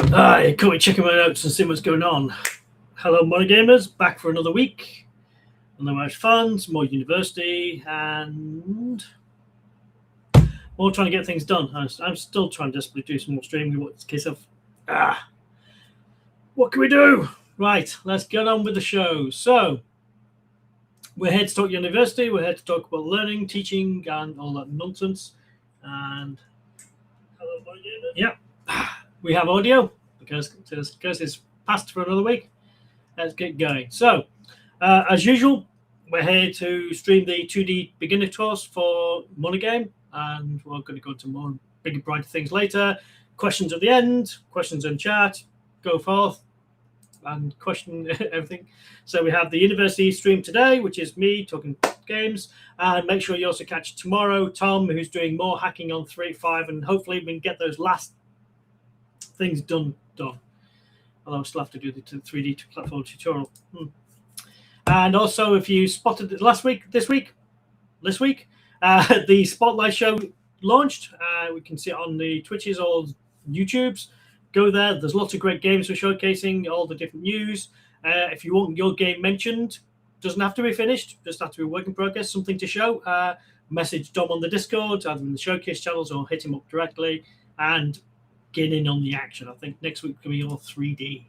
Hi, caught me checking my notes and seeing what's going on. Hello, MonoGamers, back for another week. Another much fun, some more university, and more trying to get things done. I'm still trying to desperately do some more streaming. What's the case of? What can we do? Right, let's get on with the show. So, we're here to talk university. We're here to talk about learning, teaching, and all that nonsense. And hello, MonoGamers. Yeah, we have audio because it's passed for another week. Let's get going. So, as usual, we're here to stream the 2D beginner course for MonoGame, and we're going to go into more bigger, brighter things later. Questions at the end, questions in chat, go forth, and question everything. So we have the university stream today, which is me talking games, and make sure you also catch tomorrow Tom, who's doing more hacking on 3.5, and hopefully we can get those last things done. Although I still have to do the 3D platform tutorial. And also, if you spotted it this week, the Spotlight show launched. We can see it on the Twitches or YouTubes. Go there. There's lots of great games we're showcasing, all the different news. If you want your game mentioned, doesn't have to be finished, just have to be a work in progress, something to show. Message Dom on the Discord, either in the showcase channels or hit him up directly, and get in on the action. I think next week will be all 3D.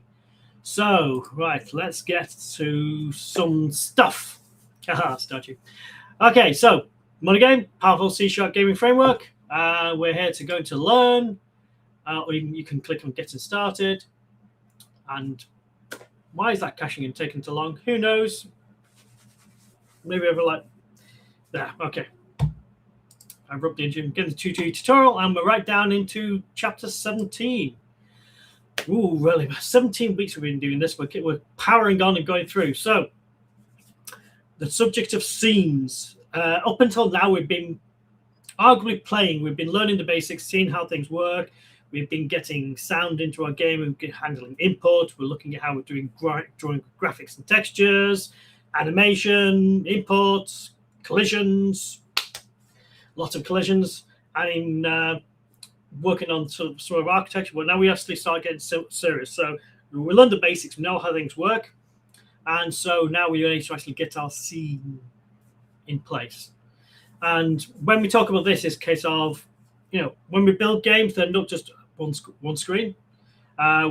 So, right, let's get to some stuff. Statue. Okay, so MonoGame, powerful C# gaming framework. We're here to go to learn, or you can click on getting started. And why is that caching and taking too long? Who knows? Maybe over like there. Okay. I rubbed into getting the 2D tutorial, and we're right down into chapter 17. Ooh, really? 17 weeks we've been doing this. We're powering on and going through. So, the subject of scenes. Up until now, we've been arguably playing. We've been learning the basics, seeing how things work. We've been getting sound into our game and handling input. We're looking at how we're doing drawing graphics and textures, animation, inputs, collisions. Lots of collisions. And working on some of architecture. Well, now we actually start getting serious. So we learn the basics, we know how things work. And so now we need to actually get our scene in place. And when we talk about this, it's a case of, when we build games, they're not just one screen.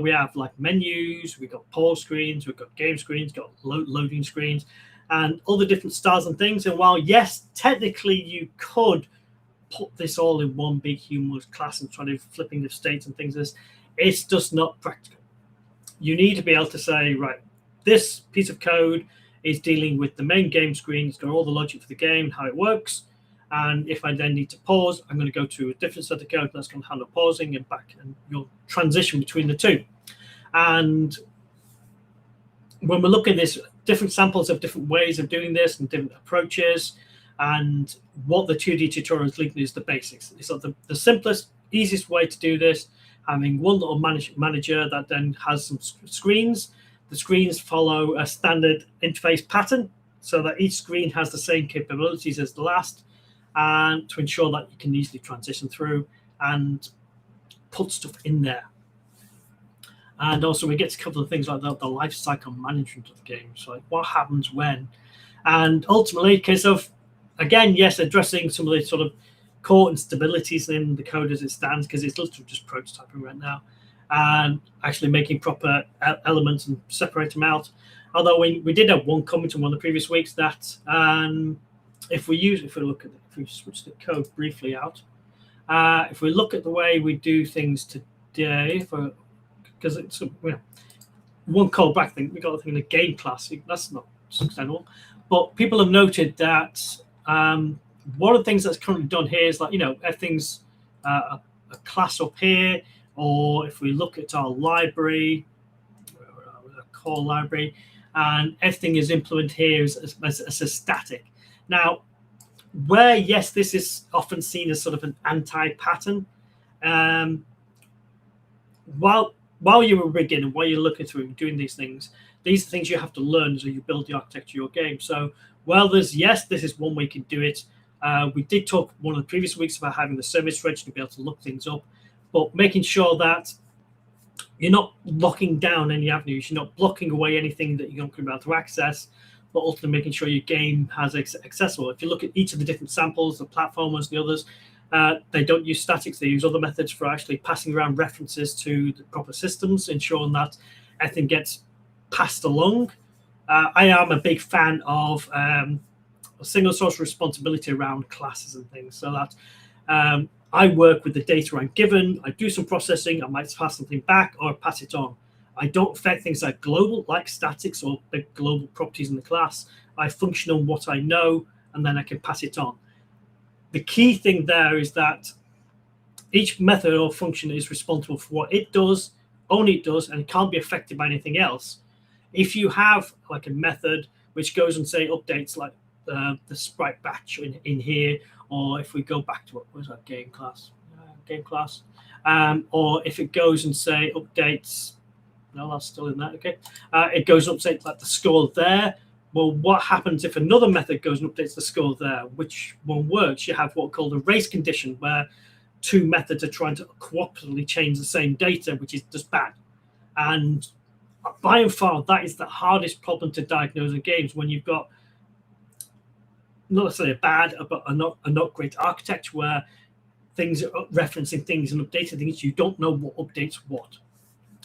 We have like menus, we've got pause screens, we've got game screens, got loading screens, and all the different styles and things. And while, yes, technically you could put this all in one big humorous class and try to flipping the states and things, it's just not practical. You need to be able to say, right, this piece of code is dealing with the main game screen. It's got all the logic for the game, how it works. And if I then need to pause, I'm going to go to a different set of code that's going to handle pausing and back, and you'll transition between the two. And when we're looking at this, different samples of different ways of doing this and different approaches, and what the 2D tutorial is linking is the basics. It's like the simplest, easiest way to do this, having one little manager that then has some screens. The screens follow a standard interface pattern so that each screen has the same capabilities as the last, and to ensure that you can easily transition through and put stuff in there. And also we get to cover the things like the life cycle management of the game. So like what happens when, and ultimately, because of, again, yes, addressing some of the sort of core instabilities in the code as it stands, because it's literally just prototyping right now, and actually making proper elements and separate them out. Although we did have one comment on one of the previous weeks that if we switch the code briefly out, if we look at the way we do things today, because it's one callback thing, we got a thing in the game class. That's not sustainable, but people have noted that one of the things that's currently done here is like, everything's a class up here, or if we look at our library, our core library, and everything is implemented here as a static. Now, where, yes, this is often seen as sort of an anti-pattern, while you're rigging and while you're looking through and doing these are things you have to learn as you build the architecture of your game. So, this is one way you can do it. We did talk one of the previous weeks about having the service reg to be able to look things up, but making sure that you're not locking down any avenues. You're not blocking away anything that you're not going to be able to access, but ultimately making sure your game has accessible. If you look at each of the different samples, the platformers, the others, they don't use statics. They use other methods for actually passing around references to the proper systems, ensuring that everything gets passed along. I am a big fan of a single source responsibility around classes and things, so that I work with the data I'm given. I do some processing. I might pass something back or pass it on. I don't affect things like global, like statics or big global properties in the class. I function on what I know, and then I can pass it on. The key thing there is that each method or function is responsible for what it does, only it does, and it can't be affected by anything else. If you have like a method which goes and say updates like the sprite batch in here, or if we go back to what was that game class, or if it goes and say updates, no, that's still in that. Okay, it goes and updates like the score there. Well, what happens if another method goes and updates the score there? Which one works? You have what called a race condition, where two methods are trying to cooperatively change the same data, which is just bad. And by and far, that is the hardest problem to diagnose in games, when you've got not necessarily a bad, but a not great architecture, where things are referencing things and updating things. You don't know what updates what,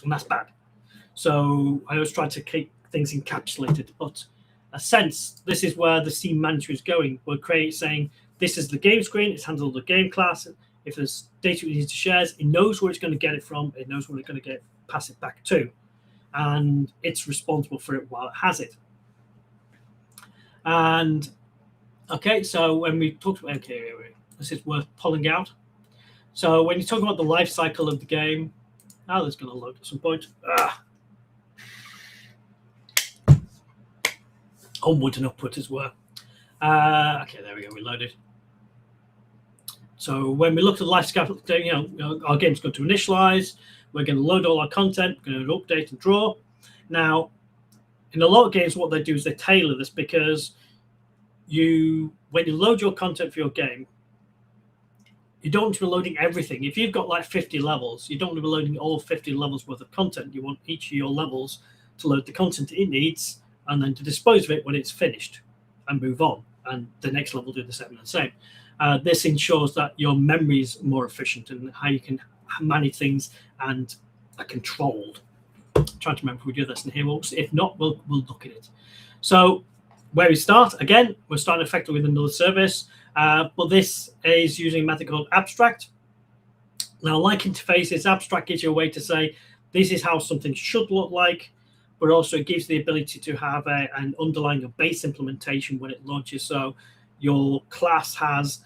and that's bad. So I always try to keep things encapsulated. But a sense, this is where the scene manager is going. We're saying this is the game screen. It's handled the game class. If there's data it needs to share, it knows where it's going to get it from. It knows where it's going to pass it back to, and it's responsible for it while it has it. And okay, so when we talked about this is worth pulling out. So when you talk about the life cycle of the game, now that's going to load at some point. Onward and upward as well. Okay, there we go. We loaded. So when we look at the life cycle, our game's going to initialize. We're going to load all our content. We're going to update and draw. Now, in a lot of games, what they do is they tailor this, because when you load your content for your game, you don't want to be loading everything. If you've got like 50 levels, you don't want to be loading all 50 levels worth of content. You want each of your levels to load the content it needs, and then to dispose of it when it's finished and move on. And the next level will do the same and the same. This ensures that your memory is more efficient and how you can manage things and are controlled. I'm trying to remember if we do this in here. If not, we'll look at it. So where we start, again, we're starting effectively with another service, but this is using a method called abstract. Now, like interfaces, abstract gives you a way to say, this is how something should look like, but also it gives the ability to have an underlying base implementation when it launches. So your class has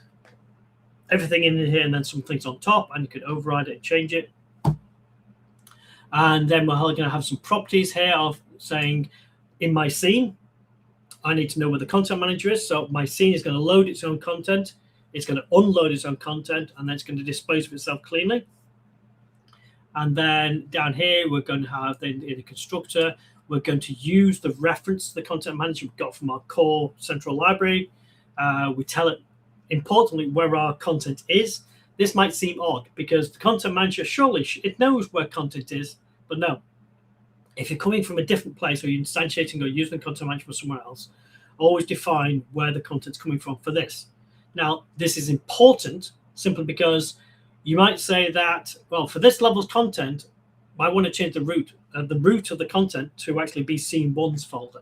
everything in here and then some things on top, and you could override it and change it. And then we're going to have some properties here of saying, in my scene, I need to know where the content manager is. So my scene is going to load its own content. It's going to unload its own content, and then it's going to dispose of itself cleanly. And then down here, we're going to have in the constructor, we're going to use the reference to the content manager we've got from our core central library. We tell it, importantly, where our content is. This might seem odd, because the content manager, surely it knows where content is, but no. If you're coming from a different place, or you're instantiating or using the content manager for somewhere else, always define where the content's coming from for this. Now, this is important simply because you might say that, well, for this level's content, I want to change the root of the content to actually be scene one's folder.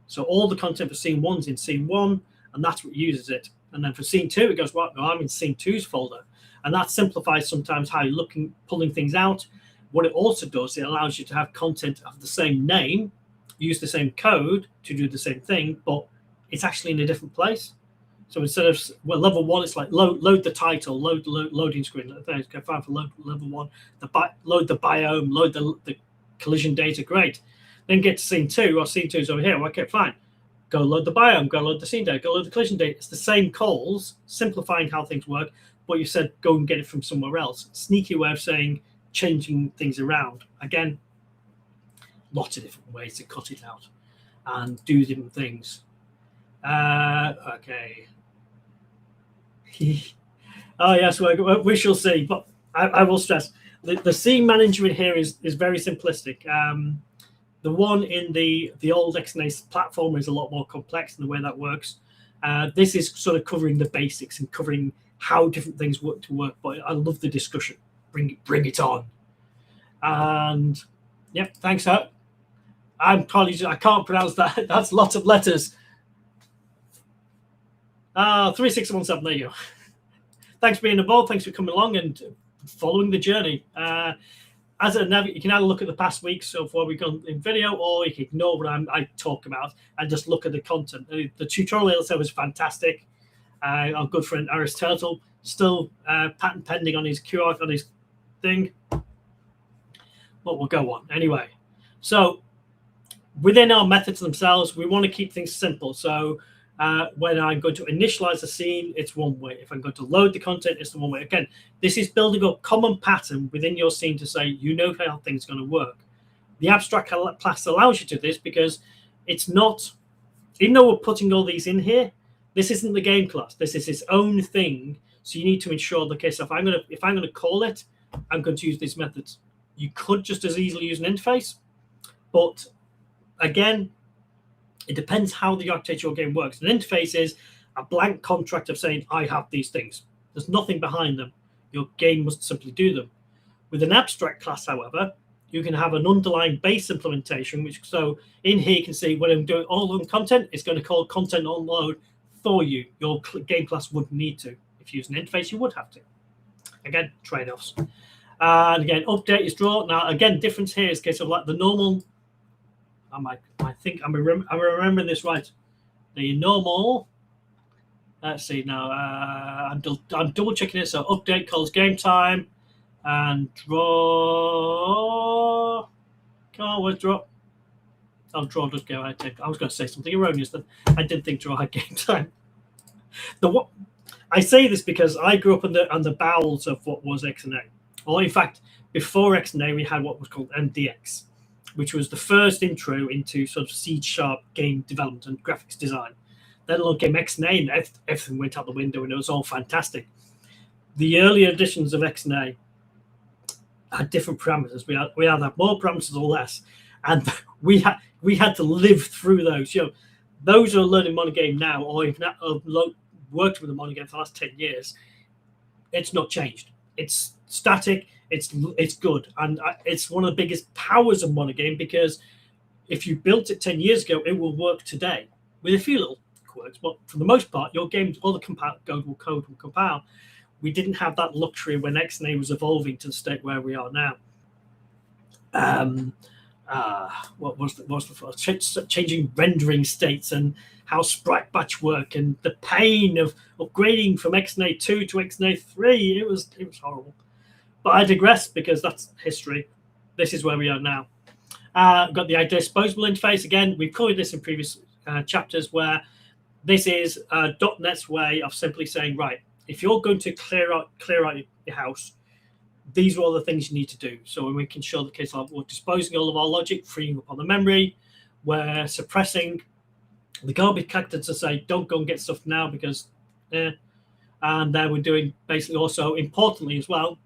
So all the content for scene one's in scene one, and that's what uses it. And then for scene two, it goes, well, no, I'm in scene two's folder. And that simplifies sometimes how you're pulling things out. What it also does, it allows you to have content of the same name, use the same code to do the same thing, but it's actually in a different place. So instead of level one, it's like load the title, load the loading screen. Go fine for level one. Load the biome, load the collision data. Great. Then get to scene two. Or scene two is over here. Okay, fine. Go load the biome. Go load the scene data. Go load the collision data. It's the same calls, simplifying how things work. But you said go and get it from somewhere else. Sneaky way of saying changing things around. Again, lots of different ways to cut it out and do different things. Okay. Oh yes, we shall see. But I will stress, the scene manager in here is very simplistic. The one in the old XNA platform is a lot more complex in the way that works. This is sort of covering the basics and covering how different things work to work. But I love the discussion. Bring it on. And yep, thanks, Hurt. I can't pronounce that. That's lots of letters. 3617. There you go. Thanks for being involved. Thanks for coming along and following the journey. As a you can either look at the past weeks of what we've done in video, or you can ignore what I talk about and just look at the content. The tutorial itself was fantastic. Our good friend Aris Turtle still patent pending on his QR on his thing, but we'll go on anyway. So within our methods themselves, we want to keep things simple. So when I'm going to initialize a scene, it's one way. If I'm going to load the content, it's the one way. Again, this is building a common pattern within your scene to say, you know how things are going to work. The abstract class allows you to do this because it's not, even though we're putting all these in here, this isn't the game class. This is its own thing. So you need to ensure the case if I'm going to call it, I'm going to use these methods. You could just as easily use an interface, but again, it depends how the architecture of your game works. An interface is a blank contract of saying, I have these things. There's nothing behind them. Your game must simply do them. With an abstract class, however, you can have an underlying base implementation, which so in here you can see when I'm doing all on content, it's going to call content on load for you. Your game class wouldn't need to. If you use an interface, you would have to. Again, trade-offs. And again, update is draw. Now, again, difference here is case of like the normal. I think I'm remembering this right. The normal. Let's see now. I'm double checking it. So update calls game time, and draw. Come on, where's draw? Oh, draw does go. I was going to say something erroneous. Then I didn't think draw had game time. I say this because I grew up on the bowels of what was XNA. Well, in fact, before XNA, we had what was called MDX, which was the first intro into sort of C# game development and graphics design. Then along came XNA, and everything went out the window, and it was all fantastic. The early editions of XNA had different parameters. We had more parameters or less, and we had to live through those. You know, those who are learning MonoGame now, or if not worked with the MonoGame for the last 10 years, it's not changed. It's static. It's good, and it's one of the biggest powers of MonoGame because if you built it 10 years ago, it will work today with a few little quirks. But for the most part, your games, all the code will compile. We didn't have that luxury when XNA was evolving to the state where we are now. What was the first? Changing rendering states and how sprite batch work and the pain of upgrading from XNA 2 to XNA 3. It was horrible. But I digress because that's history. This is where we are now. We've got the disposable interface. Again, we've covered this in previous chapters where this is .NET's way of simply saying, right, if you're going to clear out your house, these are all the things you need to do. So when we can show the case of we're disposing all of our logic, freeing up on the memory, we're suppressing the garbage collector to say, don't go and get stuff now because, and then we're doing basically also importantly as well,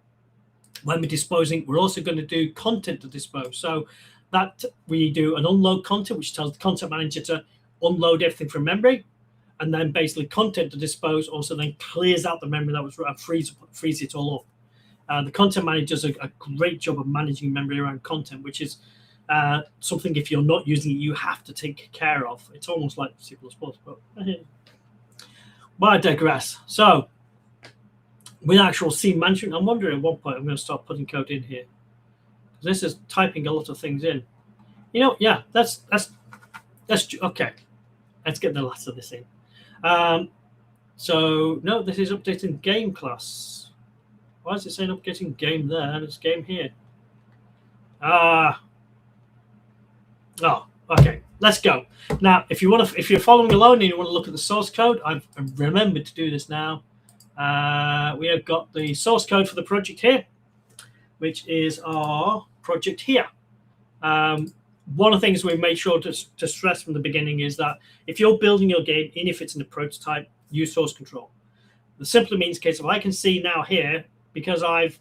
when we're disposing, we're also going to do content to dispose. So that we do an unload content, which tells the content manager to unload everything from memory, and then basically content to dispose also then clears out the memory that was frees it all up. The content manager does a great job of managing memory around content, which is something if you're not using it, you have to take care of. It's almost like C++, but I digress. So with actual scene management, I'm wondering at one point I'm going to start putting code in here. This is typing a lot of things in. You know, yeah, that's okay. Let's get the last of this in. So no, this is updating game class. Why is it saying updating game there and it's game here? Oh, okay. Let's go. Now, if you're following along and you want to look at the source code, I've remembered to do this now. We have got the source code for the project here, which is our project here. One of the things we made sure to stress from the beginning is that if you're building your game, even if it's in a prototype, use source control. The simply means case of I can see now here, because I've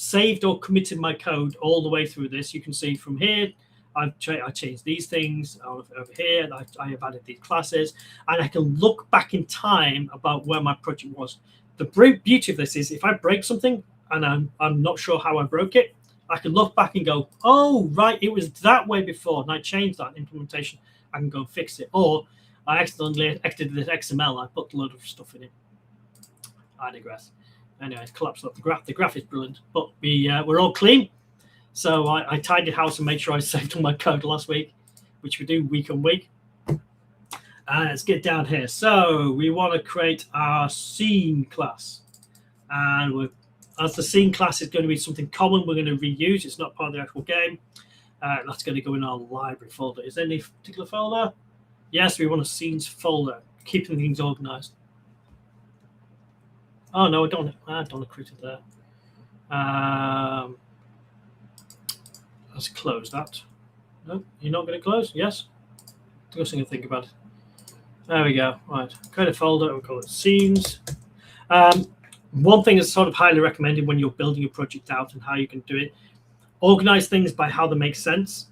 saved or committed my code all the way through this. You can see from here, I changed these things over here. I have added these classes, and I can look back in time about where my project was. The beauty of this is if I break something and I'm not sure how I broke it, I can look back and go, oh, right, it was that way before, and I changed that implementation. I can go and fix it. Or I accidentally exited this XML. I put a load of stuff in it. I digress. Anyway, it's collapsed up the graph. The graph is brilliant, but we're all clean. So I tidied house and made sure I saved all my code last week, which we do week on week. Let's get down here. So we want to create our scene class. And as the scene class is going to be something common, we're going to reuse. It's not part of the actual game. That's going to go in our library folder. Is there any particular folder? Yes, we want a scenes folder, keeping things organized. Oh, no, I don't create it there. Let's close that. No, you're not going to close? Yes? I'll think about it. There we go. Right, create a folder. We'll call it scenes. One thing is sort of highly recommended when you're building a project out and how you can do it. Organize things by how they make sense.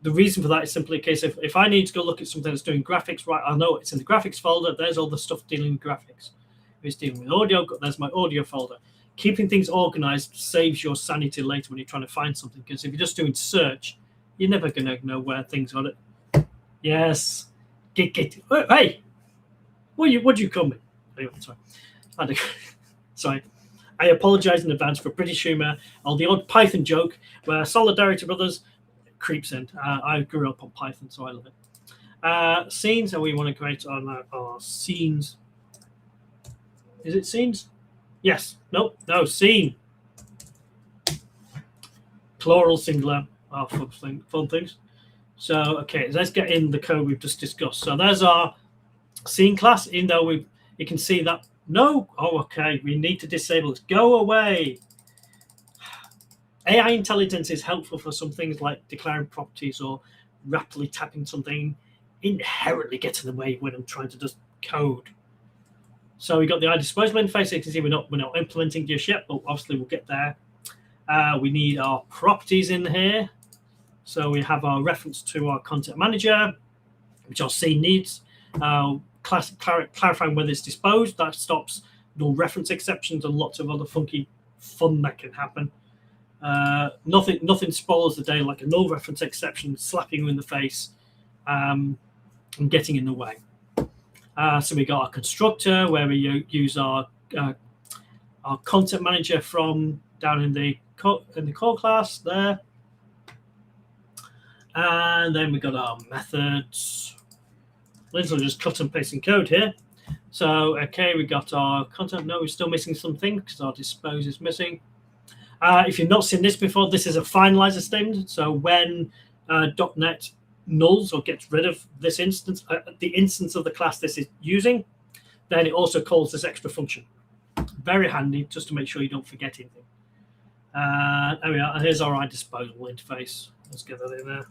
The reason for that is simply a case of if I need to go look at something that's doing graphics, right, I know it's in the graphics folder. There's all the stuff dealing with graphics. If it's dealing with audio, there's my audio folder. Keeping things organized saves your sanity later when you're trying to find something, because if you're just doing search, you're never going to know where things are. Yes. Get. Hey, what you come with? Anyway, sorry. Sorry. I apologize in advance for British humor or the odd Python joke where Solidarity Brothers creeps in. I grew up on Python, so I love it. Scenes, and we want to create our scenes. Is it scenes? Yes. Nope. No, scene. Plural, singular are fun things. So, okay, let's get in the code we've just discussed. So there's our scene class, even though you can see that. No. Oh, okay. We need to disable it. Go away. AI intelligence is helpful for some things like declaring properties or rapidly tapping something. Inherently gets in the way when I'm trying to just code. So we got the iDisposable interface. You can see we're not implementing just yet, but obviously we'll get there. We need our properties in here. So we have our reference to our content manager, which our scene needs. Clarifying whether it's disposed. That stops no reference exceptions and lots of other funky fun that can happen. Nothing spoils the day like a null reference exception slapping you in the face and getting in the way. So we got our constructor where we use our content manager from down in the core class there, and then we got our methods. Let's just cut and paste in code here. So okay, we got our content. No, we're still missing something because our dispose is missing. If you've not seen this before, this is a finalizer statement. So when .NET nulls or gets rid of this instance, the instance of the class this is using, then it also calls this extra function. Very handy, just to make sure you don't forget anything. There we are. And here's our iDisposable interface. Let's get that in there.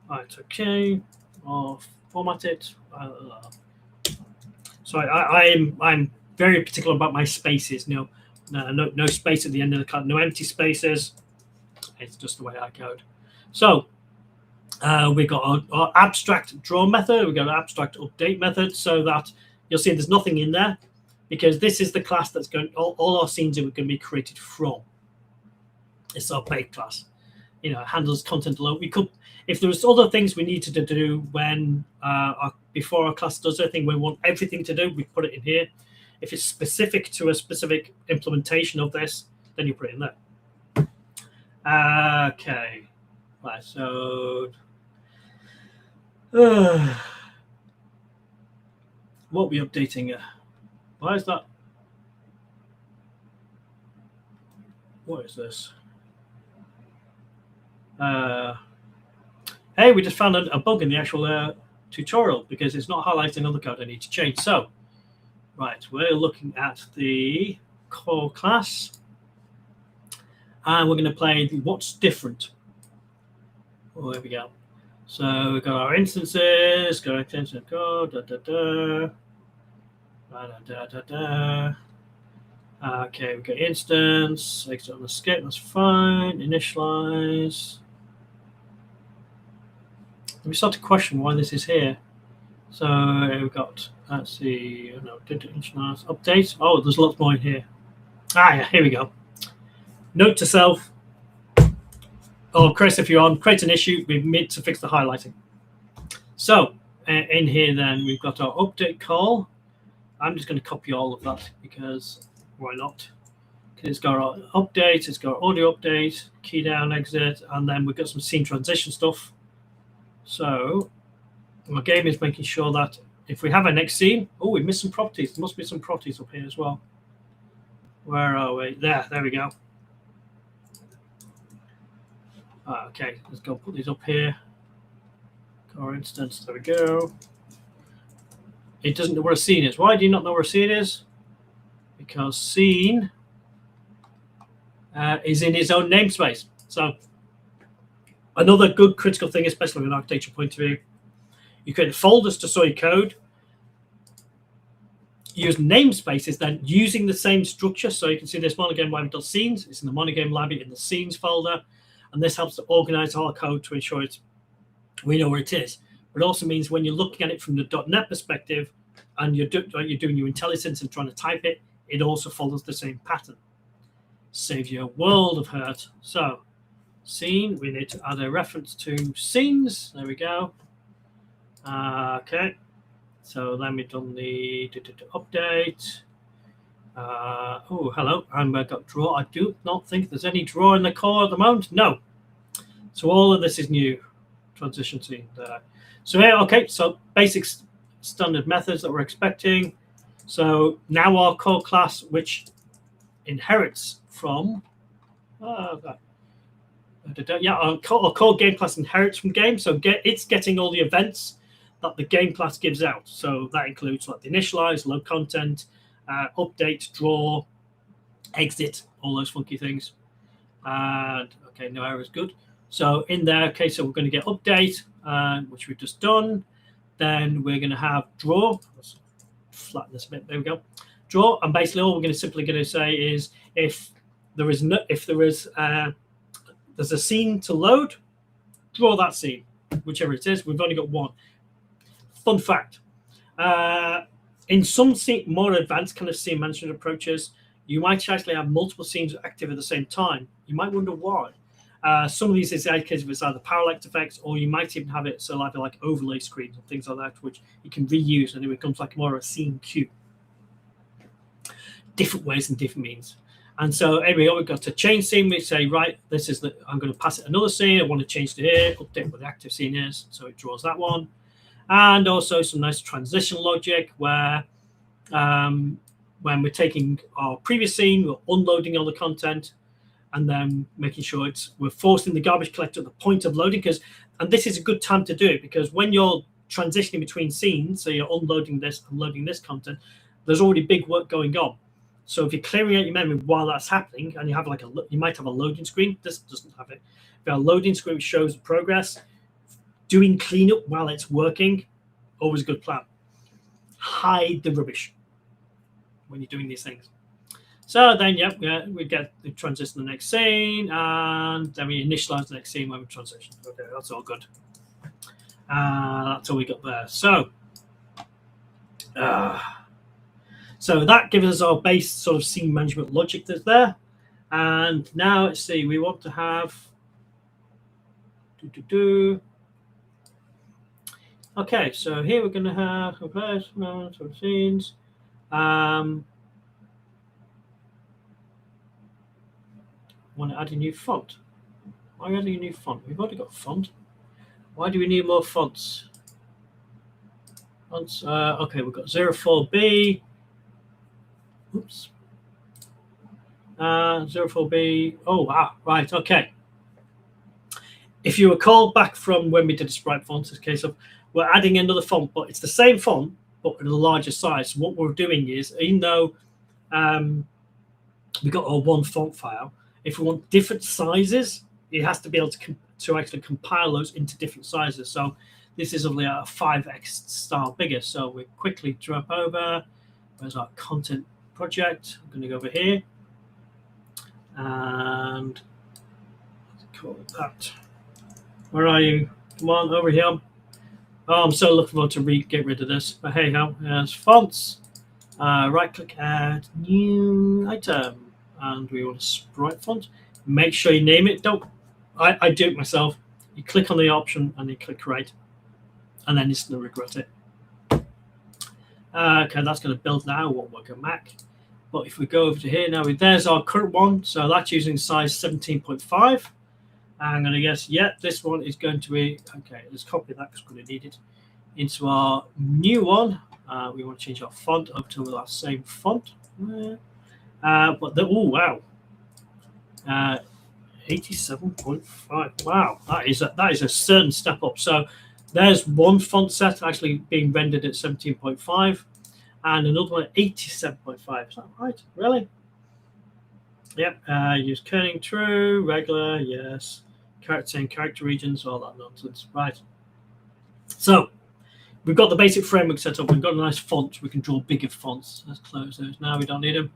Right, okay. I'll format it. So I'm very particular about my spaces. No space at the end of the code. No empty spaces. It's just the way I code. So we got our abstract draw method. We got an abstract update method, so that you'll see there's nothing in there because this is the class that's going. All our scenes are going to be created from. It's our bake class. It handles content alone. We could, if there was other things we needed to do when before our class does anything, we want everything to do. We put it in here. If it's specific to a specific implementation of this, then you put it in there. Okay. Right. So. What are we updating? Why is that? What is this? Hey, we just found a bug in the actual tutorial because it's not highlighting other code I need to change. So, right, we're looking at the core class and we're going to play what's different. Oh, there we go. So we've got our instances, got our extension code, Okay, we've got instance, exit on escape, that's fine. Initialize. We start to question why this is here. So we've got, let's see, no, didn't initialize, update. Oh, there's lots more in here. Yeah, here we go. Note to self. Oh, Chris, if you're on, create an issue. We need to fix the highlighting. So in here, then we've got our update call. I'm just going to copy all of that because why not? It's got our update, it's got our audio update, key down, exit, and then we've got some scene transition stuff. So our game is making sure that if we have a next scene, oh, we missed some properties. There must be some properties up here as well. Where are we? There we go. Okay, let's go put these up here. Core instance, there we go. It doesn't know where a scene is. Why do you not know where a scene is? Because scene is in its own namespace. So another good critical thing, especially from an architecture point of view, you create folders to store your code. Use namespaces then using the same structure. So you can see this MonoGame library.scenes. It's in the MonoGame library in the scenes folder. And this helps to organize our code to ensure we know where it is. But it also means when you're looking at it from the .NET perspective and you're doing your IntelliSense and trying to type it, it also follows the same pattern. Saves you a world of hurt. So scene, we need to add a reference to scenes. There we go. Okay. So then we've done the update. Oh, hello. And I've got draw. I do not think there's any draw in the core at the moment. No. So all of this is new. Transition scene there. So here, okay. So basic standard methods that we're expecting. So now our core class, which inherits from, our core game class inherits from game. So it's getting all the events that the game class gives out. So that includes like the initialize, load content, update, draw, exit, all those funky things. And okay, no error is good. So in there, okay, so we're going to get update, which we've just done. Then we're going to have draw. Let's flatten this a bit. There we go. Draw, and basically all we're going to simply say is if there's a scene to load, draw that scene, whichever it is. We've only got one. Fun fact: in some more advanced kind of scene management approaches, you might actually have multiple scenes active at the same time. You might wonder why. Some of these is indicated it's either parallax effects, or you might even have it so like overlay screens and things like that, which you can reuse, and it becomes like more of a scene queue. Different ways and different means. And so anyway, we've got to change scene. We say, right, this is I'm going to pass it another scene. I want to change to here, update what the active scene is. So it draws that one. And also some nice transition logic where when we're taking our previous scene, we're unloading all the content and then making sure we're forcing the garbage collector at the point of loading. And this is a good time to do it because when you're transitioning between scenes, so you're unloading this and loading this content, there's already big work going on. So if you're clearing out your memory while that's happening, and you have you might have a loading screen. This doesn't have it. If you have a loading screen which shows the progress, doing cleanup while it's working, always a good plan. Hide the rubbish when you're doing these things. So then, we get the transition to the next scene, and then we initialize the next scene when we transition. Okay, that's all good. That's all we got there. So that gives us our base sort of scene management logic that's there. And now let's see, we want to have Okay, so here we're going to have sort of scenes. Want to add a new font? Why are we adding a new font? We've already got a font. Why do we need more fonts? Fonts. Okay, we've got 04B. Oops. 04B. Oh, wow. Right. Okay. If you recall back from when we did the sprite fonts, it's a case of we're adding another font, but it's the same font, but in a larger size. So what we're doing is, even though we got our one font file, if we want different sizes, it has to be able to actually compile those into different sizes. So this is only a 5x style bigger. So we quickly drop over. Where's our content project. I'm going to go over here and call it that. Where are you? Come on, over here. Oh, I'm so looking forward to get rid of this. But hey, how? There's fonts. Right click, add new item. And we want a sprite font. Make sure you name it. Don't. I do it myself. You click on the option and you click create. And then you're going to regret it. Okay, that's going to build now. Won't work on Mac. But if we go over to here now, there's our current one. So that's using size 17.5. I'm going to guess, yeah, this one is going to be, okay, let's copy that because we're going to need it into our new one. We want to change our font up to our same font. Oh, wow. 87.5. Wow, that is a certain step up. So there's one font set actually being rendered at 17.5 and another one at 87.5. Is that right? Really? Yep. Use kerning true, regular, yes. Character regions, all that nonsense. Right. So we've got the basic framework set up. We've got a nice font. We can draw bigger fonts. Let's close those now. We don't need them.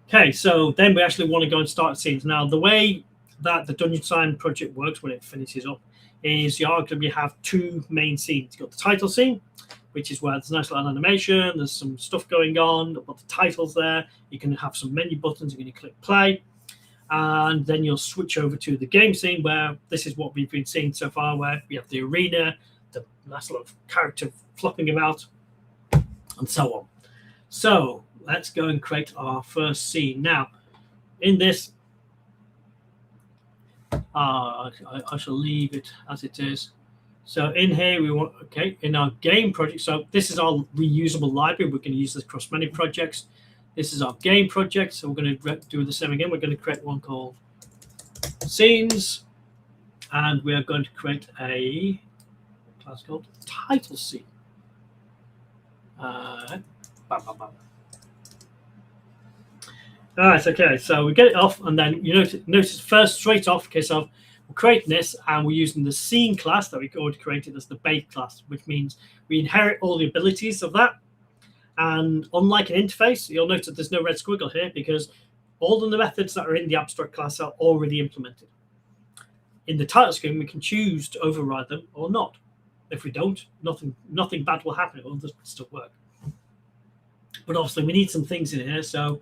Okay, so then we actually want to go and start scenes. Now, the way that the Dungeon Sign project works when it finishes up is you are going to have two main scenes. You've got the title scene, which is where there's a nice little animation. There's some stuff going on. But the title's there. You can have some menu buttons. You can click play. And then you'll switch over to the game scene where this is what we've been seeing so far, where we have the arena, the nice little character flopping about, and so on. So let's go and create our first scene. Now, in this, I shall leave it as it is. So in here, we want, okay, in our game project, so this is our reusable library. We're going to use this across many projects. This is our game project, so we're going to do the same again. We're going to create one called Scenes, and we are going to create a class called Title Scene. Bam, bam, bam. All right, okay, so we get it off, and then you notice first, straight off, okay, so we're creating this, and we're using the Scene class that we already created as the base class, which means we inherit all the abilities of that. And unlike an interface, you'll notice that there's no red squiggle here because all of the methods that are in the abstract class are already implemented. In the title screen, we can choose to override them or not. If we don't, nothing bad will happen. It will just still work. But obviously, we need some things in here. So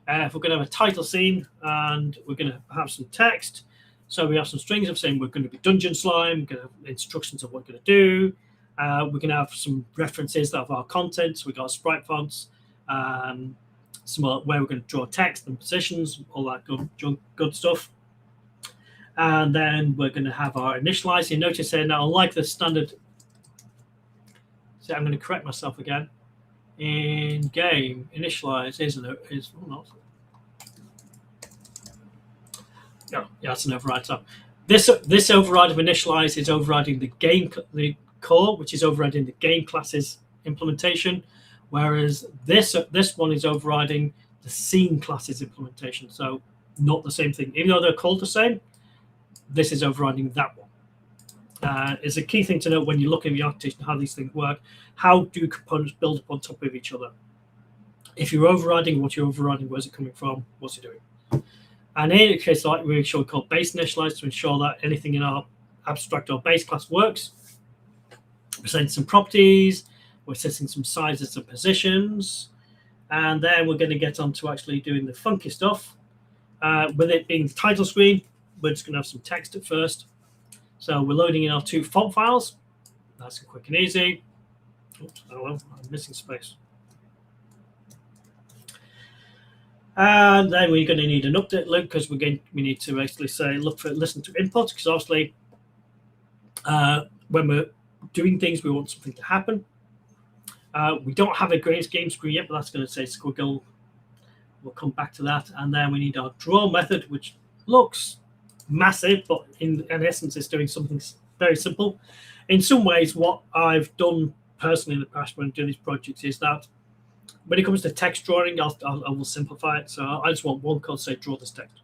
if we're going to have a title scene and we're going to have some text, so we have some strings of saying we're going to be Dungeon Slime, we're going to have instructions of what we're going to do. We're going to have some references of our content. So we've got sprite fonts, some where we're going to draw text and positions, all that good stuff. And then we're going to have our initialize. You notice here now, unlike the standard, so I'm going to correct myself again. In game, initialize is not. Yeah, that's an override. So this override of initialize is overriding the core, which is overriding the game classes implementation, whereas this one is overriding the scene classes implementation. So not the same thing, even though they're called the same. This is overriding that one. It's a key thing to know when you're looking at the architecture and how these things work. How do components build up on top of each other? If you're overriding what you're overriding, where's it coming from? What's it doing? And in a case like we should call base initialize to ensure that anything in our abstract or base class works. We're setting some properties, we're setting some sizes and positions, and then we're going to get on to actually doing the funky stuff. With it being the title screen, we're just going to have some text at first. So we're loading in our two font files. Nice and quick and easy. Oops, oh well, I'm missing space. And then we're going to need an update loop because we need to basically say listen to input, because obviously when we're doing things, we want something to happen. We don't have a game screen yet, but that's going to say squiggle. We'll come back to that. And then we need our draw method, which looks massive, but in essence, it's doing something very simple. In some ways, what I've done personally in the past when doing these projects is that when it comes to text drawing, I will simplify it. So I just want one code, say, draw this text.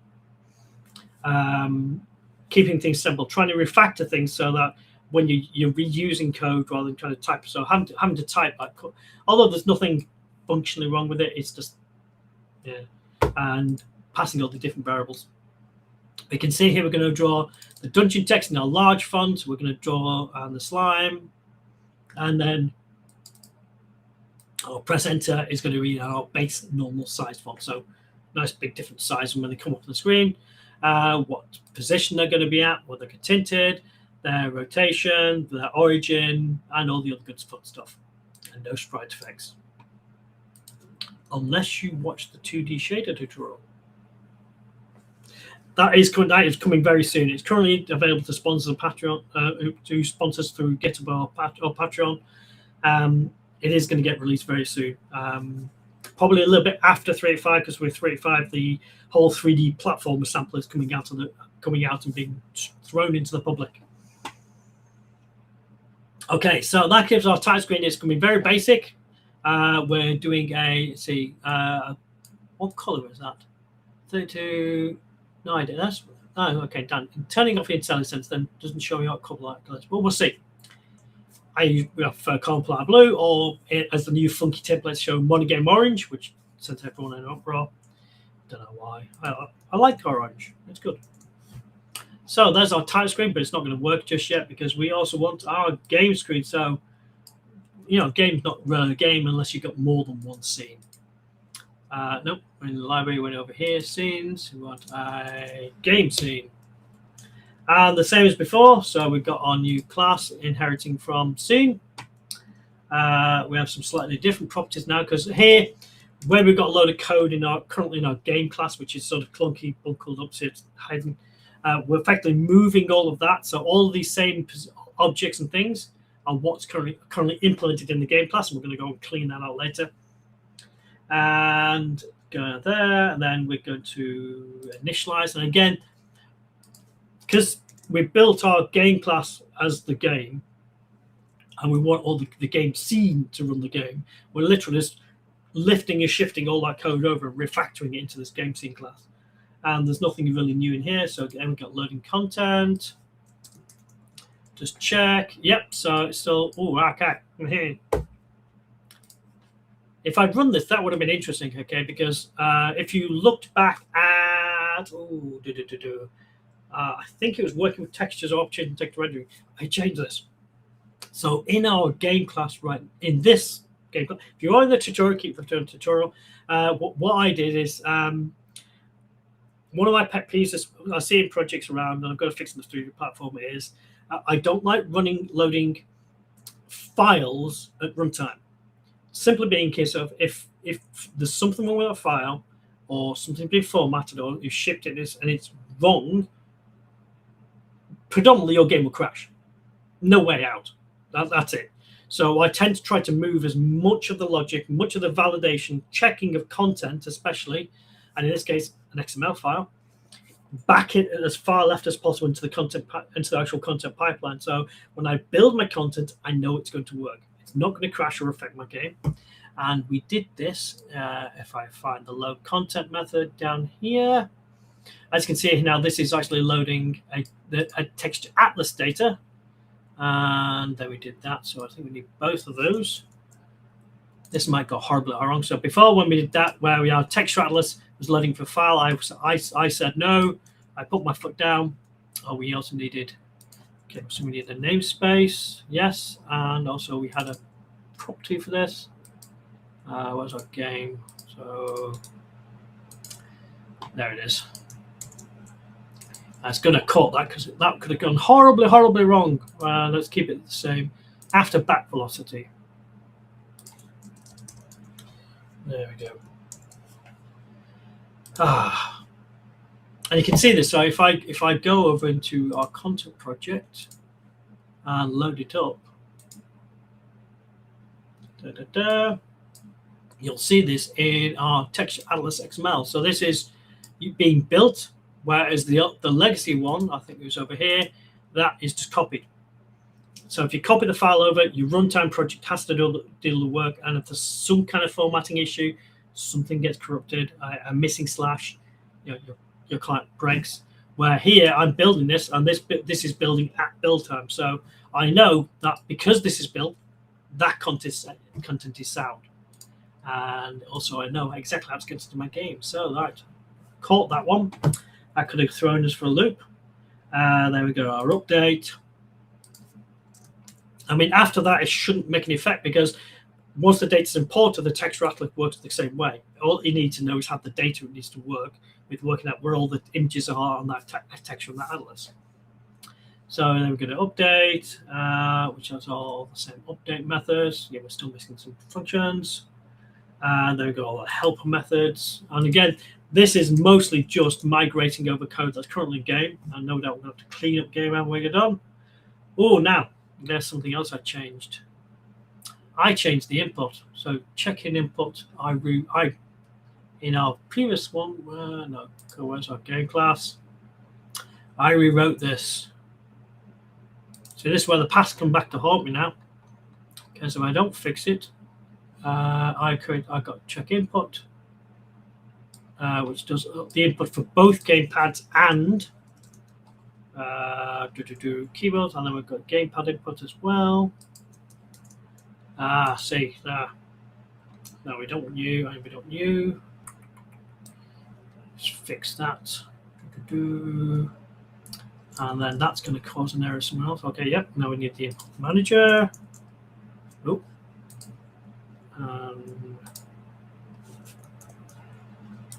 Keeping things simple, trying to refactor things so that when you're reusing code rather than trying to type. So having to type that code, although there's nothing functionally wrong with it, it's just and passing all the different variables. We can see here we're going to draw the dungeon text in our large font. We're going to draw the slime, and then our press enter is going to read our base normal size font. So nice big different size when they come up on the screen. What position they're going to be at, whether they're tinted, their rotation, their origin, and all the other good fun stuff. And no sprite effects. Unless you watch the 2D shader tutorial. That is coming very soon. It's currently available to sponsors of Patreon, to sponsors through GitHub or Patreon. It is going to get released very soon. Probably a little bit after 3.5, because with 3.5 the whole 3D platform sample is coming out and being thrown into the public. Okay, so that gives our title screen. It's going to be very basic. We're doing what color is that? 32. No idea. That's okay. Done. Turning off the IntelliSense then doesn't show me what color that colors. But we'll see. We have Color Blue, or as the new funky templates show, MonoGame Orange, which sent everyone in an uproar. Don't know why. I like orange. It's good. So there's our title screen, but it's not going to work just yet because we also want our game screen. So, game's not really a game unless you've got more than one scene. Nope, we're in the library, went over here, scenes, we want a game scene. And the same as before, so we've got our new class inheriting from scene. We have some slightly different properties now, because here, where we've got a load of code currently in our game class, which is sort of clunky, buckled up, so it's hidden, we're effectively moving all of that. So all of these same objects and things are what's currently implemented in the game class, and we're going to go and clean that out later. And go there, and then we're going to initialize. And again, because we built our game class as the game, and we want all the game scene to run the game, we're literally just lifting and shifting all that code over and refactoring it into this game scene class. And there's nothing really new in here. So again, we've got loading content. Just check. Yep. So it's still. Oh, okay. Here. If I'd run this, that would have been interesting, okay? Because if you looked back at, I think it was working with textures, object, and text rendering. I changed this. So in our game class, right, in this game class, if you are in the tutorial, keep returning to tutorial. What I did is, one of my pet peeves is I see in projects around, and I've got to fix in the 3D platform, is I don't like loading files at runtime. Simply being in case of if there's something wrong with a file, or something being formatted, or you shipped it and it's wrong, predominantly your game will crash. No way out. That's it. So I tend to try to move as much of the logic, much of the validation, checking of content, especially, and in this case, an XML file, back it as far left as possible into the actual content pipeline. So when I build my content, I know it's going to work. It's not going to crash or affect my game. And we did this. If I find the load content method down here, as you can see now, this is actually loading a texture atlas data. And then we did that. So I think we need both of those. This might go horribly wrong. So before, when we did that, where we are texture atlas was loading for file, I said no. I put my foot down. Oh, we also needed. Okay, so we need a namespace, yes, and also we had a property for this. What was our game? So there it is. I was going to cut that because that could have gone horribly, horribly wrong. Let's keep it the same. After back velocity. There we go. And you can see this. So if I go over into our content project and load it up, you'll see this in our Texture Atlas XML. So this is being built, whereas the legacy one, I think it was over here, that is just copied. So if you copy the file over, your runtime project has to do the work, and if there's some kind of formatting issue, something gets corrupted, a missing slash, your client breaks. Where here I'm building this, and this is building at build time. So I know that because this is built, that content is sound. And also I know exactly how to get into my game. So right, caught that one. I could have thrown us for a loop. There we go, our update. I mean, after that, it shouldn't make an effect because once the data is imported, the text rattler works the same way. All you need to know is how the data needs to work with working out where all the images are on that text from that atlas. So then we're going to update, which has all the same update methods. Yeah, we're still missing some functions. And then we've got all the helper methods. And again, this is mostly just migrating over code that's currently in game. And no doubt we'll have to clean up game when we're done. Oh, now, there's something else I changed. I changed the input. So check-in input, in our previous one, where's our game class? I rewrote this. So this is where the past come back to haunt me now. Because if I don't fix it, I got check input, which does the input for both gamepads and keyboards, and then we've got gamepad input as well. See, no, we don't want you, and we don't want you. Let's fix that. And then that's going to cause an error somewhere else. Okay, yep. Now we need the input manager. Nope.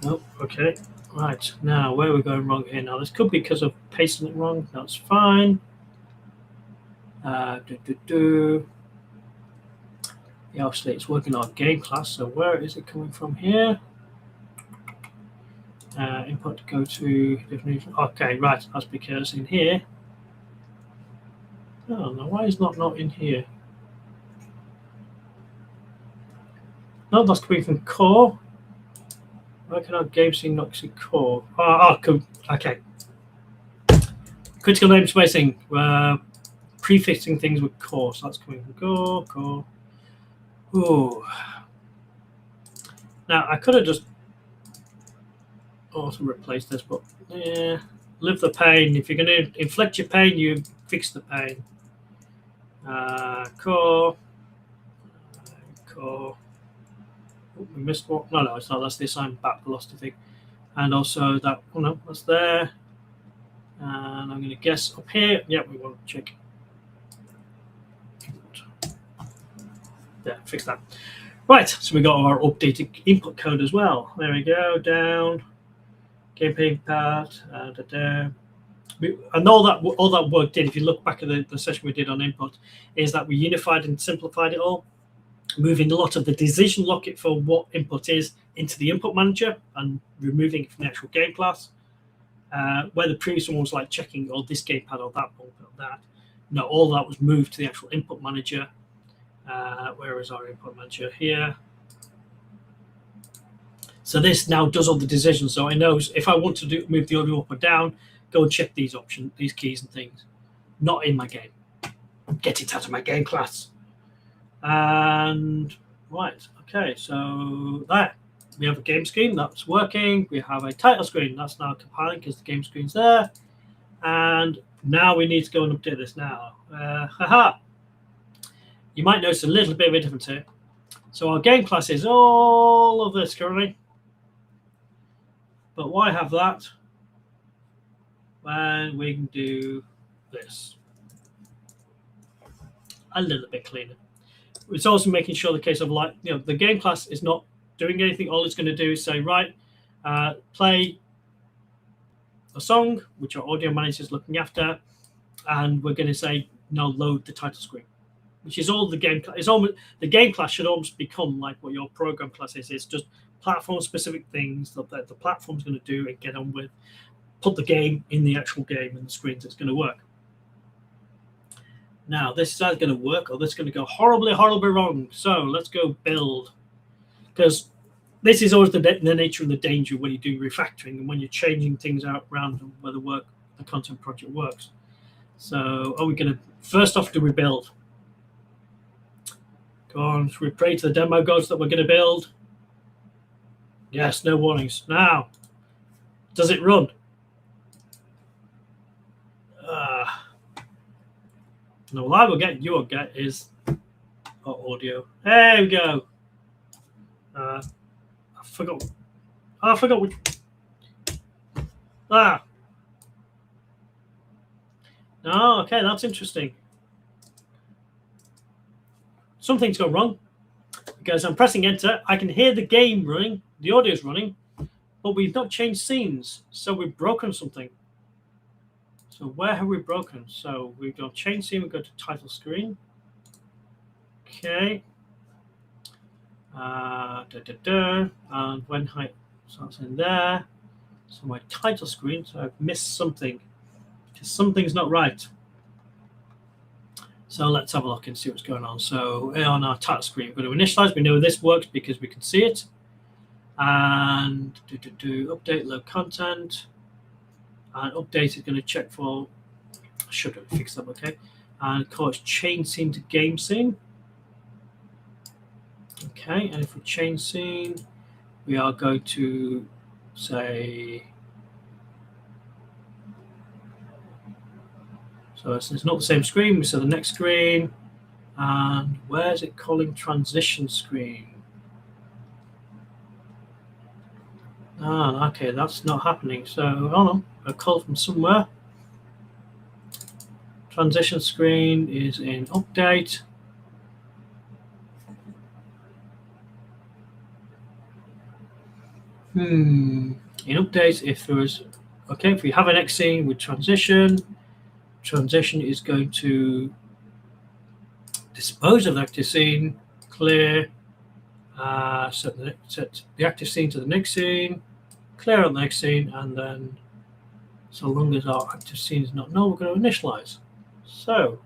Nope. Okay. Right. Now, where are we going wrong here? Now, this could be because of pasting it wrong. That's fine. Yeah, obviously, it's working on game class. So where is it coming from here? Input go to definition. Okay, right. That's because in here. Oh no, why is not in here? No, that's coming from core. Why can our game scene not see core? Okay. Critical namespacing. Prefixing things with core. So that's coming from core. Ooh. Now I could have just also replace this, but yeah, live the pain. If you're going to inflict your pain, you fix the pain. Core. Oh, we missed one. No, it's not. That's the assigned back velocity thing. And also that. Oh no, that's there. And I'm going to guess up here. Yeah, we want to check. Yeah, fix that. Right, so we got our updated input code as well. There we go. Down. Gamepad. And all that work did, if you look back at the session we did on input, is that we unified and simplified it all, moving a lot of the decision logic for what input is into the input manager and removing it from the actual game class. Where the previous one was like checking, this gamepad or that or that. No, all that was moved to the actual input manager. Where is our input manager? Here. So this now does all the decisions. So it knows if I want to move the audio up or down, go and check these options, these keys and things. Not in my game. Get it out of my game class. And right, okay, so that we have a game screen that's working. We have a title screen that's now compiling because the game screen's there. And now we need to go and update this now. You might notice a little bit of a difference here. So our game class is all of this currently. But why have that when we can do this? A little bit cleaner. It's also making sure the case of the game class is not doing anything. All it's going to do is say, right, play a song, which our audio manager is looking after, and we're going to say, now load the title screen, which is all the game class. The game class should almost become like what your program class is. It's just platform-specific things that the platform's going to do and get on with. Put the game in the actual game and the screens it's going to work. Now, this is either going to work or this is going to go horribly, horribly wrong. So let's go build. Because this is always the nature and the danger when you're doing refactoring and when you're changing things out around where the content project works. So are we going to, first off, do we build? Go on, should we pray to the demo gods that we're going to build? Yes, no warnings. Now, does it run? No, what I will get, you will get is audio. There we go. I forgot. I forgot which. Ah. Oh, okay, that's interesting. Something's gone wrong because I'm pressing enter. I can hear the game running, the audio's running, but we've not changed scenes, so we've broken something. So where have we broken? So we've got change scene. We go to title screen. Okay. And when height starts in there. So my title screen. So I've missed something. Because something's not right. So let's have a look and see what's going on. So on our title screen, we're going to initialize. We know this works because we can see it. And update load content. And update is going to check for. I should have fixed that. Okay. And call it change scene to game scene. Okay, and if we change scene, we are going to say, so it's not the same screen, we saw the next screen, and where is it calling transition screen? Ah, okay, that's not happening. So, hold on, I'll call from somewhere. Transition screen is in update. In update, if there is, okay, if we have an X scene with transition is going to dispose of the active scene, clear, set the active scene to the next scene, clear on the next scene, and then so long as our active scene is not null, we're going to initialize. So,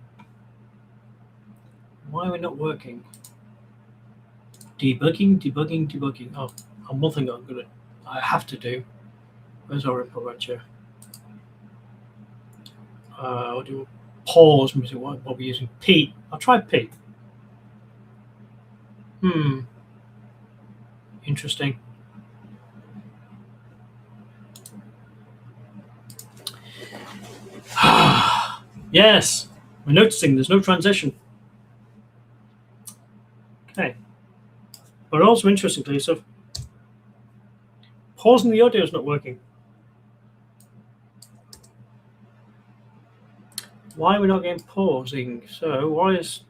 why are we not working? Debugging. Oh, and one thing I have to do. Where's our input rancher? What do you pause? What are we using? P. I'll try P. Interesting. Yes, we're noticing there's no transition. Okay. But also interestingly, so pausing the audio is not working. Why are we not getting pausing? So why is,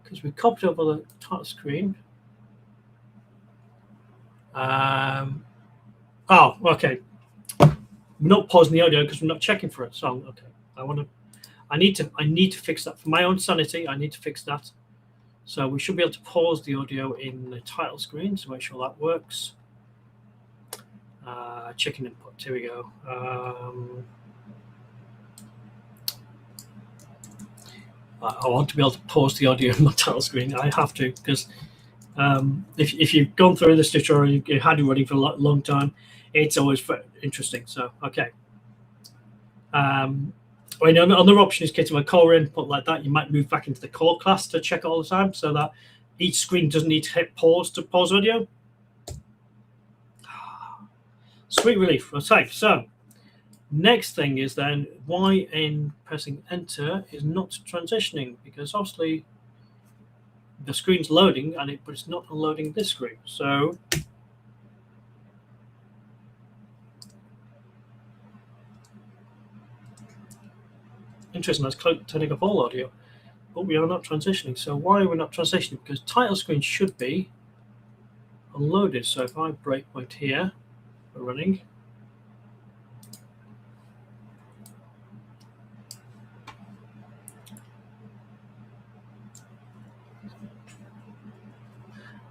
because we copied over the touch screen. Oh, okay. We're not pausing the audio because we're not checking for it. So okay, I need to fix that for my own sanity. I need to fix that. So we should be able to pause the audio in the title screen to make sure that works. Checking input. Here we go. I want to be able to pause the audio on my title screen. I have to because if you've gone through this tutorial, you had it running for a long time, it's always interesting. So okay. Another option is getting a core input like that. You might move back into the core class to check it all the time, so that each screen doesn't need to hit pause to pause audio. Sweet relief. Okay, so next thing is then why in pressing enter is not transitioning, because obviously the screen's loading but it's not unloading this screen. So interesting, that's turning off all audio, but we are not transitioning. So why are we not transitioning? Because title screen should be unloaded. So if I breakpoint here, we're running.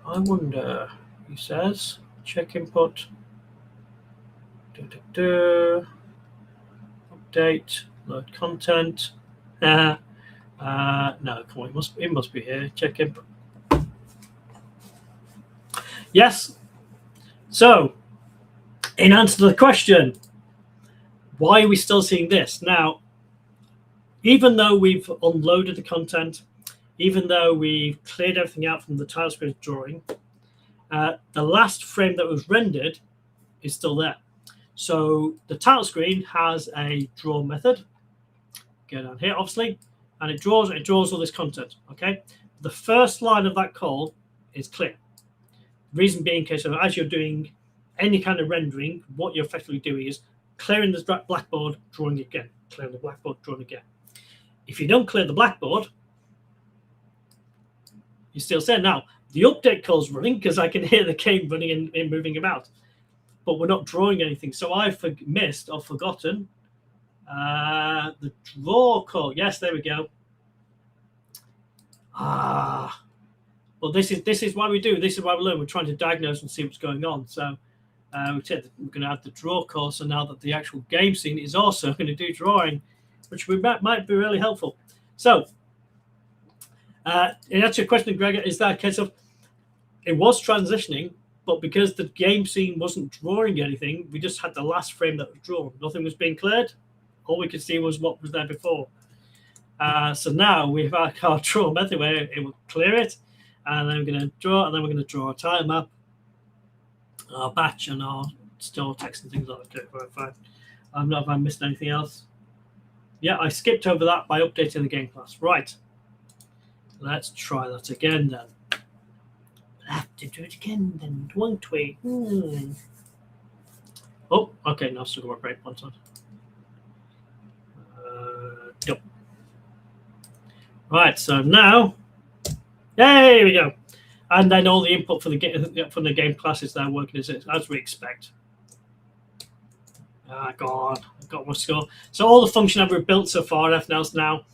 I wonder, he says, check input, update, load content. No, come on, it must be here. Check input. Yes. So, in answer to the question, why are we still seeing this? Now, even though we've unloaded the content, even though we've cleared everything out from the title screen drawing, the last frame that was rendered is still there. So the title screen has a draw method. Go down here, obviously, and it draws all this content. Okay, the first line of that call is clear. Reason being, because as you're doing any kind of rendering, what you're effectively doing is clearing the blackboard, drawing again, clearing the blackboard, drawing again. If you don't clear the blackboard, you still say, now the update call's running because I can hear the game running and moving about, but we're not drawing anything. So I've missed or forgotten the draw call. Yes, there we go. Well, this is why we do. This is why we learn. We're trying to diagnose and see what's going on. So we said we're going to add the draw call. So now that the actual game scene is also going to do drawing, which might be really helpful. So in answer to your question, Gregor, is that a case of it was transitioning, but because the game scene wasn't drawing anything, we just had the last frame that was drawn. Nothing was being cleared. All we could see was what was there before. So now we have our draw method where it will clear it, and then we're going to draw, and then we're going to draw a tile map, our batch, and our store text and things like that. Okay, fine. I'm not. Have I missed anything else? Yeah, I skipped over that by updating the game class. Right. Let's try that again then. We'll have to do it again then, won't we? Oh, okay, now I've still got my breakpoint on. Yep. Right, so now, there we go. And then all the input for the game from the game classes that are working as we expect. God, I got my score. So all the function I've built so far, everything else now,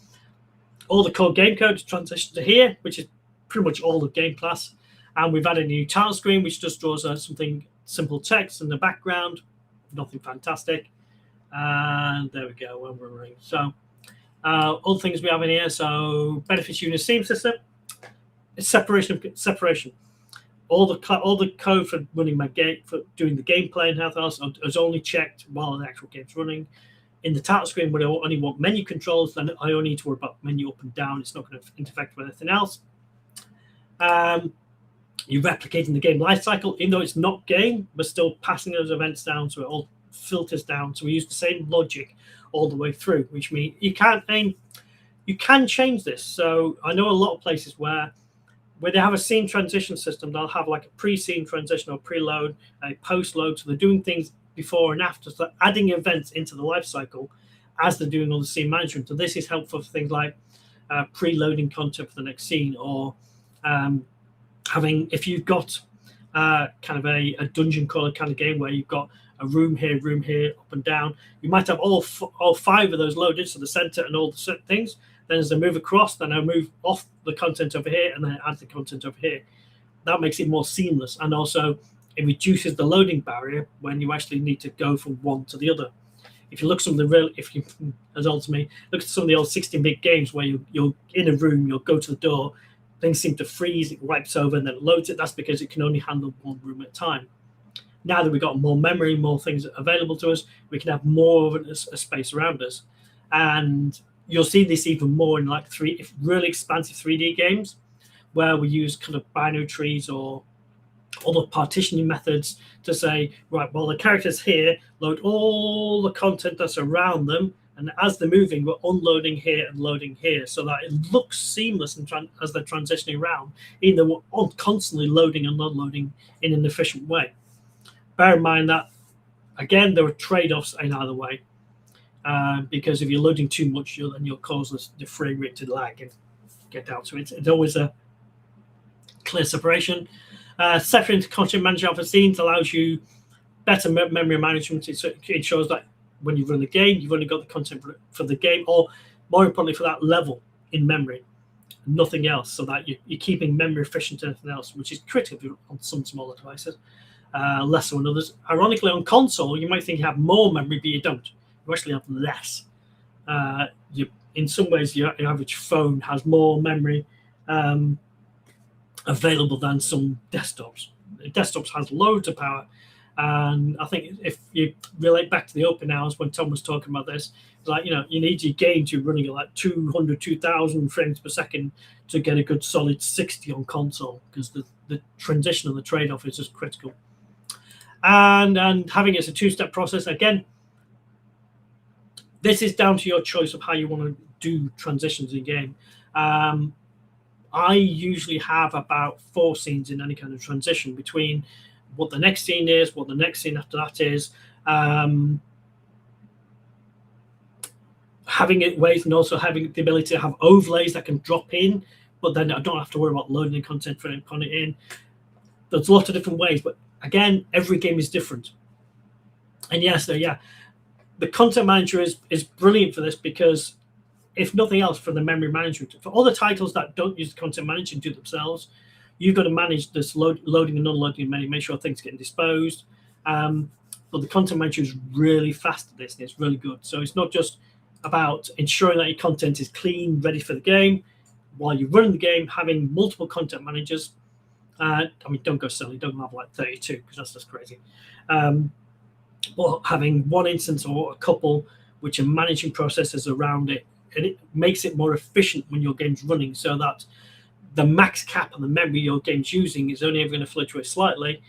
all the core game code is transitioned to here, which is pretty much all the game class. And we've added a new title screen, which just draws something simple text in the background, nothing fantastic. And there we go, when we're running. So all the things we have in here. So benefits unit theme system, it's separation. All the code for running my game, for doing the gameplay and everything else is only checked while the actual game's running. In the title screen, when I only want menu controls, then I only need to worry about menu up and down. It's not going to interfere with anything else. You're replicating the game lifecycle, even though it's not game, we're still passing those events down, so it all filters down. So we use the same logic all the way through, which means you can change this. So I know a lot of places where they have a scene transition system, they'll have like a pre-scene transition or preload, a post-load. So they're doing things before and after, so adding events into the life cycle as they're doing all the scene management. So this is helpful for things like preloading content for the next scene, or having, if you've got kind of a dungeon crawler kind of game where you've got a room here, up and down, you might have all five of those loaded, so the center and all the certain things. Then as they move across, then I move off the content over here and then add the content over here. That makes it more seamless, and also it reduces the loading barrier when you actually need to go from one to the other. If you look some of the as old as me, look at some of the old 16-bit games where you're in a room, you'll go to the door, things seem to freeze, it wipes over and then it loads it. That's because it can only handle one room at a time. Now that we've got more memory, more things available to us, we can have more of a space around us. And you'll see this even more in like really expansive 3D games, where we use kind of binary trees or other partitioning methods to say, right, well, the characters here load all the content that's around them, and as they're moving, we're unloading here and loading here, so that it looks seamless as they're transitioning around, even though we're constantly loading and unloading in an efficient way. Bear in mind that, again, there are trade-offs in either way, because if you're loading too much, you'll cause the frame rate to lag and get down. So it's always a clear separation. Separating content management for scenes allows you better memory management. It ensures that when you run the game, you've only got the content for the game, or more importantly, for that level in memory, nothing else, so that you're keeping memory efficient and everything else, which is critical on some smaller devices, less so on others. Ironically, on console, you might think you have more memory, but you don't. You actually have less. In some ways, your average phone has more memory available than some desktops. Desktops has loads of power, and I think if you relate back to the open hours when Tom was talking about this, it's like, you need your game to running at like 2,000 frames per second to get a good solid 60 on console, because the transition and the trade-off is just critical. And having it as a two-step process, again, this is down to your choice of how you want to do transitions in game. I usually have about 4 scenes in any kind of transition between what the next scene is, what the next scene after that is, having it ways, and also having the ability to have overlays that can drop in, but then I don't have to worry about loading the content for it, putting it in. There's a lot of different ways, but again, every game is different. And yes, the content manager is brilliant for this, because if nothing else, for the memory management, for all the titles that don't use the content manager and do it themselves, you've got to manage this loading and unloading menu, make sure things get disposed. But the content manager is really fast at this, and it's really good. So it's not just about ensuring that your content is clean, ready for the game. While you're running the game, having multiple content managers. I mean, don't go silly, don't have like 32, because that's just crazy. Or having one instance or a couple which are managing processes around it, and it makes it more efficient when your game's running, so that the max cap on the memory your game's using is only ever going to fluctuate slightly,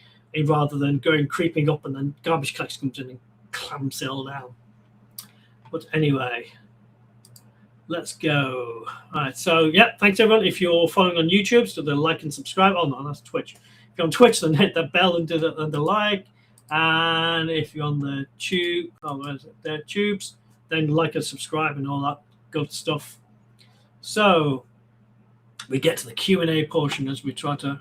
rather than going creeping up and then garbage collection comes in and clamps it all down. But anyway, let's go. All right, so yeah, thanks everyone. If you're following on YouTube, so the like and subscribe. Oh no, that's Twitch. If you're on Twitch, then hit the bell and do the like. And if you're on the tube, the tubes, then like and subscribe and all that good stuff. So we get to the Q&A portion as we try to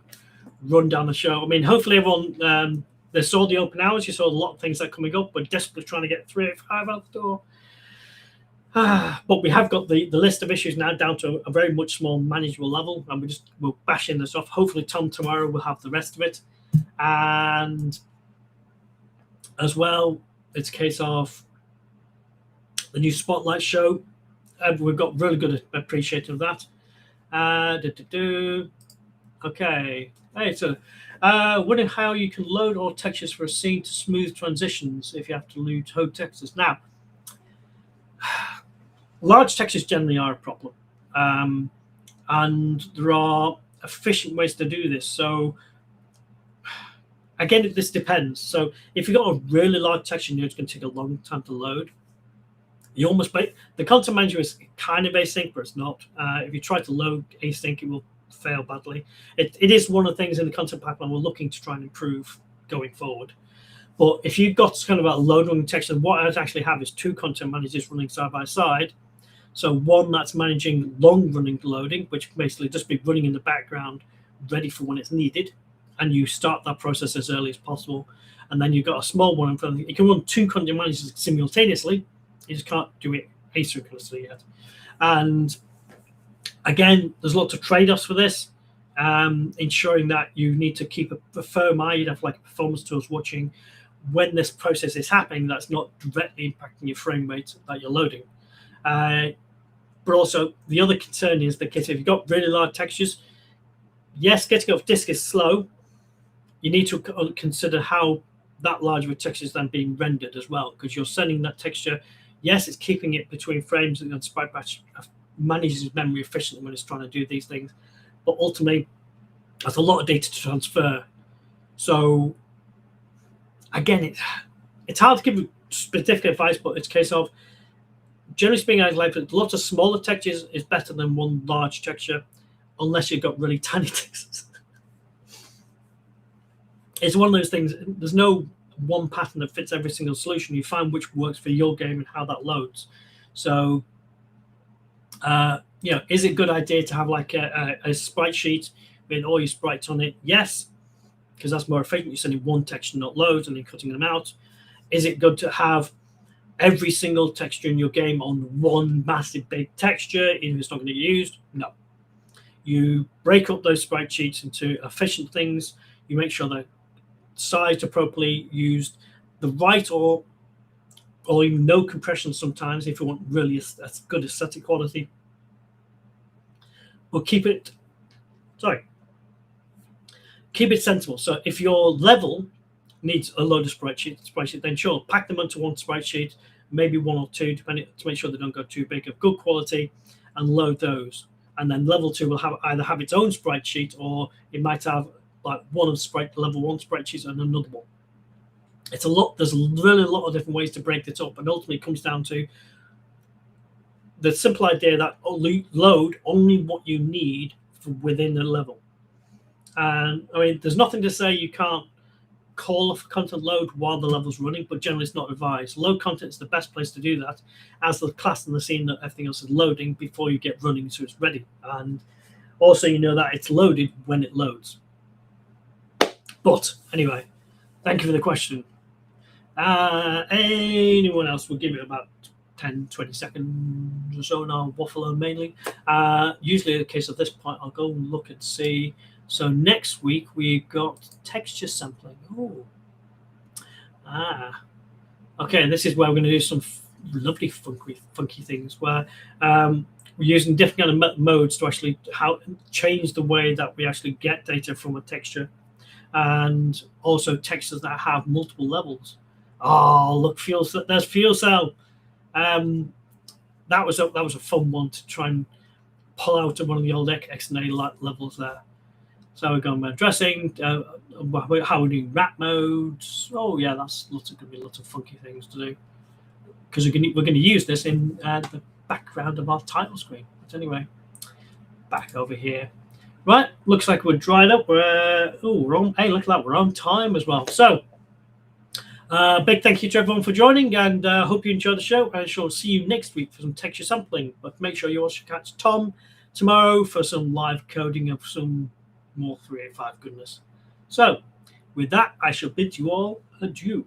run down the show. I mean, hopefully everyone they saw the open hours. You saw a lot of things that are coming up. We're desperately trying to get 3 or 5 out the door. But we have got the list of issues now down to a very much small manageable level, and we'll bash in this off. Hopefully Tom tomorrow will have the rest of it. And as well, it's a case of the new Spotlight show. We've got really good appreciation of that. Okay. Hey, so wondering how you can load all textures for a scene to smooth transitions if you have to load whole textures. Now, large textures generally are a problem. And there are efficient ways to do this. So again, this depends. So if you've got a really large texture, it's going to take a long time to load. You almost the content manager is kind of async, but it's not. If you try to load async, it will fail badly. It is one of the things in the content pipeline we're looking to try and improve going forward. But if you've got kind of a load-running texture, what I'd actually have is 2 content managers running side by side. So one that's managing long-running loading, which basically just be running in the background, ready for when it's needed, and you start that process as early as possible. And then you've got a small one in front of you. You can run 2 content managers simultaneously. You just can't do it asynchronously yet. And again, there's lots of trade-offs for this, ensuring that you need to keep a firm eye. You'd have like performance tools watching when this process is happening, that's not directly impacting your frame rate that you're loading. But also, the other concern is that if you've got really large textures, yes, getting off disk is slow. You need to consider how that large of a texture is then being rendered as well, because you're sending that texture. Yes, it's keeping it between frames, and Sprite Batch manages memory efficiently when it's trying to do these things. But ultimately, there's a lot of data to transfer. So again, it's hard to give specific advice, but it's a case of, generally speaking, I'd like lots of smaller textures is better than one large texture, unless you've got really tiny textures. It's one of those things. There's no one pattern that fits every single solution. You find which works for your game and how that loads. So, is it a good idea to have like a sprite sheet with all your sprites on it? Yes, because that's more efficient. You're sending one texture, not loads, and then cutting them out. Is it good to have every single texture in your game on one massive big texture, even if it's not going to get used? No. You break up those sprite sheets into efficient things. You make sure they're sized appropriately, used the right or even no compression sometimes if you want really a good aesthetic quality. But keep it sensible. So if your level needs a load of sprite sheet, then sure, pack them onto one sprite sheet, maybe 1 or 2, depending, to make sure they don't go too big, of good quality, and load those. And then level 2 will either have its own sprite sheet, or it might have like one of level 1 sprite sheets and another one. It's a lot. There's really a lot of different ways to break this up, and ultimately it comes down to the simple idea that load only what you need within the level. And I mean, there's nothing to say you can't call off content load while the level's running, but generally it's not advised. Load content is the best place to do that, as the class and the scene that everything else is loading before you get running, so it's ready. And also, you know that it's loaded when it loads. But anyway, thank you for the question. Anyone else? We'll give it about 10, 20 seconds or so, and I'll waffle on mainly. Usually in the case of this point, I'll go and look and see. So next week we've got texture sampling. Oh, okay. And this is where we're going to do some lovely funky things where we're using different kind of modes to actually change the way that we actually get data from a texture, and also textures that have multiple levels. Oh, look, there's fuel cell. That was a fun one to try and pull out of one of the old X and A levels there. So we're going about dressing, how we're doing wrap modes. Oh yeah, that's going to be lots of funky things to do, because we're going to use this in the background of our title screen. But anyway, back over here. Right, looks like we're dried up. We're on. Hey, look at that, we're on time as well. So big thank you to everyone for joining, and hope you enjoyed the show. I shall see you next week for some texture sampling. But make sure you also catch Tom tomorrow for some live coding of some more 385 goodness. So with that, I shall bid you all adieu.